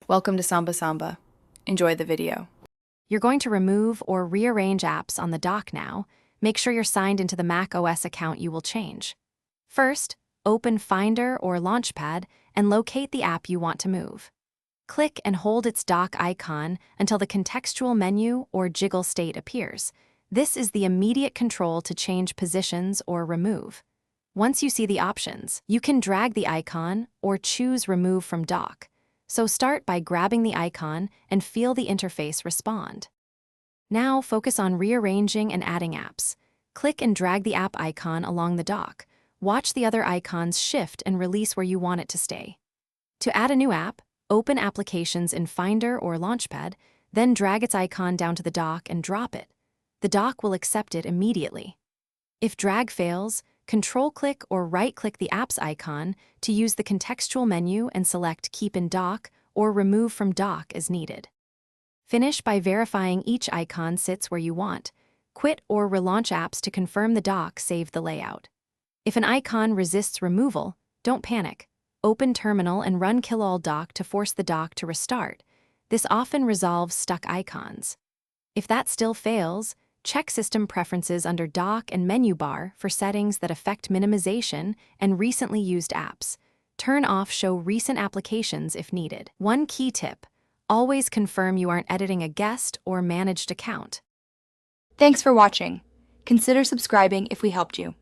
Welcome to Samba Samba. Enjoy the video. You're going to remove or rearrange apps on the dock now. Make sure you're signed into the macOS account you will change. First, open Finder or Launchpad and locate the app you want to move. Click and hold its dock icon until the contextual menu or jiggle state appears. This is the immediate control to change positions or remove. Once you see the options, you can drag the icon or choose Remove from Dock. So start by grabbing the icon and feel the interface respond. Now focus on rearranging and adding apps. Click and drag the app icon along the dock. Watch the other icons shift and release where you want it to stay. To add a new app, open Applications in Finder or Launchpad, then drag its icon down to the dock and drop it. The dock will accept it immediately. If drag fails, Control-click or right-click the app's icon to use the contextual menu and select Keep in Dock or Remove from Dock as needed. Finish by verifying each icon sits where you want. Quit or relaunch apps to confirm the dock saved the layout. If an icon resists removal, don't panic. Open Terminal and run Kill All Dock to force the dock to restart. This often resolves stuck icons. If that still fails, check System Preferences under Dock and Menu Bar for settings that affect minimization and recently used apps. Turn off Show Recent Applications if needed. One key tip: always confirm you aren't editing a guest or managed account. Thanks for watching. Consider subscribing if we helped you.